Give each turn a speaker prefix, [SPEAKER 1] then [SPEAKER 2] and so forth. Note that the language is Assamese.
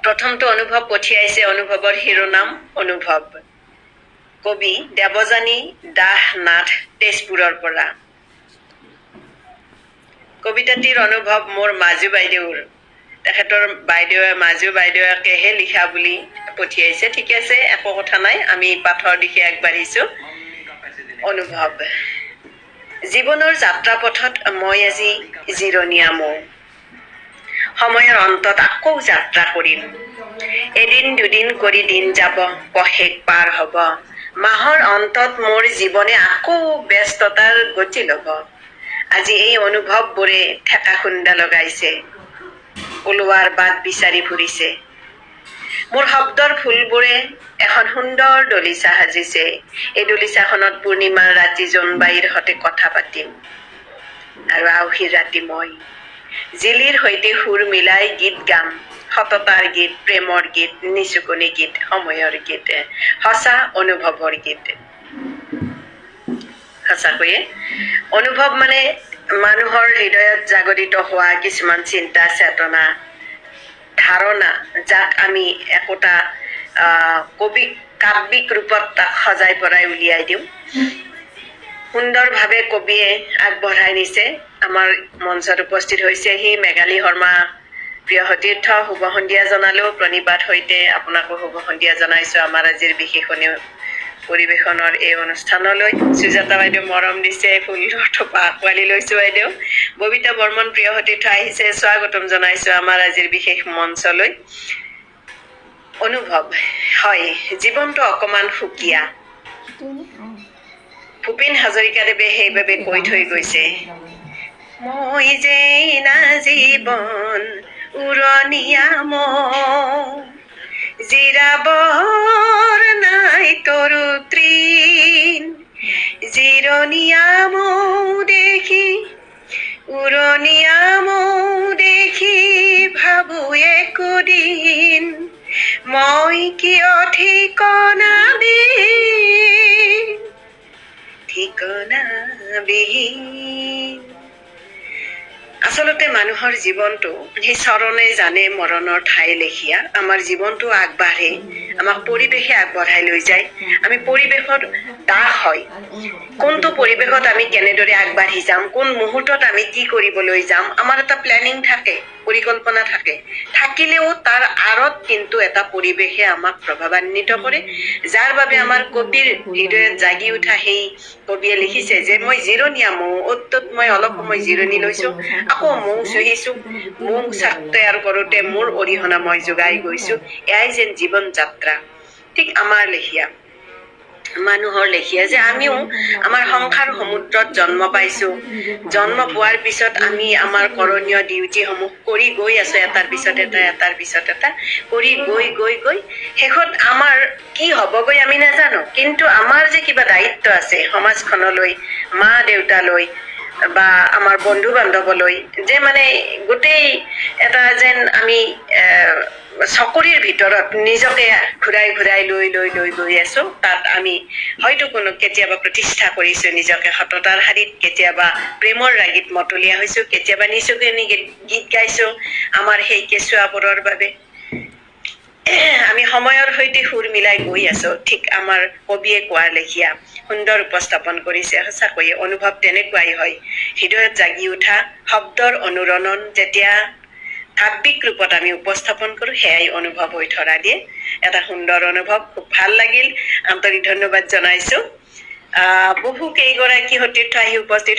[SPEAKER 1] প্ৰথমটো অনুভৱ পঠিয়াইছে, অনুভৱৰ শিৰোনাম অনুভৱ। কবি দেৱযানী দাস নাথ, তেজপুৰৰ পৰা। কবিতাটিৰ অনুভৱ মোৰ মাজু বাইদেউৰ। তেখেতৰ মাজু বাইদেউকেহে লিখা বুলি পঠিয়াইছে। ঠিক আছে, একো কথা নাই, আমি পাঠৰ দিশে আগবাঢ়িছো। অনুভৱ। জীৱনৰ যাত্ৰাপথত মই আজি জিৰণীয়া মৌ। সময়ৰ অন্তত আকৌ যাত্ৰা কৰিম। এদিন দুদিন কৰি দিন যাব, পষেক পাৰ হব। মাহৰ অন্তত মোৰ জীৱনে আকৌ ব্যস্ততাৰ গতি লব। আজি এই অনুভৱবোৰে ঠেকা খুন্দা লগাইছে, ওলোৱাৰ বাট বিচাৰি ফুৰিছে। মোৰ শব্দৰ ফুলবোৰে এখন সুন্দৰ দলিচা সাজিছে। এই দলিচাখনত পূৰ্ণিমাৰ ৰাতি জোনবাইৰ সৈতে কথা পাতিম। আৰু আউসীৰ ৰাতি মই জিলিৰ সৈতে সুৰ মিলাই গীত গাম। সততাৰ গীত, প্ৰেমৰ গীত, নিচুকনি গীত, সময়ৰ গীত, সঁচা অনুভৱৰ গীত। সঁচাকৈয়ে অনুভৱ মানে মানুহৰ হৃদয়ত জাগৰিত হোৱা কিছুমান চিন্তা, চেতনা, ধাৰণা, যাক আমি একোটা কাব্যিক ৰূপত তাক সজাই পৰাই উলিয়াই দিওঁ। সুন্দৰভাৱে কবিয়ে আগবঢ়াই নিছে। আমাৰ মঞ্চত উপস্থিত হৈছেহি মেঘালী শৰ্মা প্ৰিয় সতীৰ্থ। শুভ সন্ধিয়া জনালো। প্ৰণিপাত সৈতে আপোনাকো শুভ সন্ধিয়া জনাইছো আমাৰ আজিৰ বিশেষণীয় পৰিৱেশনৰ এই অনুষ্ঠানলৈ। সুজাতা বাইদেউ মৰম দিছে, ফুলৰ থোপা আঁকোৱালি লৈছো বাইদেউ। ববিতা বৰ্মন প্ৰিয় সতীৰ্থ আহিছে, স্বাগতম জনাইছো আমাৰ আজিৰ বিশেষ মঞ্চলৈ। অনুভৱ। হয়, জীৱনটো অকমান সুকীয়া। ভূপেন হাজৰিকাদেৱে সেইবাবে কৈ থৈ গৈছে, মই যে না জীৱন উৰণীয়া মৌ, জিৰাবৰ নাই তৰু তৃণ, জিৰণীয়া মৌ দেখি, উৰণীয়া মৌ দেখি ভাবো একোদিন, মই কিয় ঠিকনাবিহীন। আচলতে মানুহৰ জীৱনটো সেই চৰণে জানে মৰণৰ ঠাই লেখীয়া। আমাৰ জীৱনটো আগবাঢ়ে, আমাক পৰিৱেশে আগবঢ়াই লৈ যায়। আমি পৰিৱেশৰ দাস হয়। কোনটো পৰিৱেশত আমি কেনেদৰে আগবাঢ়ি যাম, কোন মুহূৰ্তত আমি কি কৰিবলৈ যাম, আমাৰ এটা প্লেনিং থাকে, পৰিকল্পনা থাকে। থাকিলেও তাৰ আঁৰত কিন্তু এটা পৰিৱেশে আমাক প্ৰভাৱান্বিত কৰে, যাৰ বাবে আমাৰ কবিৰ হৃদয়ত জাগি উঠা সেই কবিয়ে লিখিছে যে মই জিৰণীয়া মৌ, অত মই অলপ সময় জিৰণি লৈছো, আকৌ মৌ চুহিছো, মৌ চাক তৈয়াৰ কৰোতে মোৰ অৰিহণা মই যোগাই গৈছো। এয়াই যেন জীৱন যাত্ৰা। ঠিক আমাৰ লেখীয়া, মানুহৰ লেখীয়া যে আমিও আমাৰ সংসাৰ সমুদ্ৰত জন্ম পাইছো। জন্ম পোৱাৰ পিছত আমি আমাৰ কৰণীয় ডিউটিসমূহ কৰি গৈ আছো, এটাৰ পিছত এটা, এটাৰ পিছত এটা কৰি গৈ গৈ গৈ শেষত আমাৰ কি হবগৈ আমি নাজানো। কিন্তু আমাৰ যে কিবা দায়িত্ব আছে সমাজখনলৈ, মা দেউতালৈ বা আমাৰ বন্ধু বান্ধৱলৈ, যে মানে গোটেই এটা যেন আমি চকৰিৰ ভিতৰত নিজকে ঘূৰাই ঘূৰাই লৈ লৈ লৈ গৈ আছো। তাত আমি হয়তো কেতিয়াবা প্ৰতিষ্ঠা কৰিছো নিজকে সততাৰ শাৰীত, কেতিয়াবা প্ৰেমৰ ৰাগীত মতলীয়া হৈছো, কেতিয়াবা নিচুকনি গীত গাইছো আমাৰ সেই কেঁচুৱাবোৰৰ বাবে। আমি সময়ৰ সৈতে সুৰ মিলাই গৈ আছো। ঠিক আমাৰ কবিয়ে কোৱাৰ লেখীয়া সুন্দৰ উপস্থাপন কৰিছে। সঁচাকৈয়ে অনুভৱ তেনেকুৱাই হয়। হৃদয়ত জাগি উঠা শব্দৰ অনুৰণন যেতিয়া কাব্যিক ৰূপত আমি উপস্থাপন কৰো, সেয়াই অনুভৱ হৈ ধৰা দিয়ে। এটা সুন্দৰ অনুভৱ, খুব ভাল লাগিল। আন্তৰিক ধন্যবাদ জনাইছো। বহু কেইগৰাকী সতীৰ্থ আহি উপস্থিত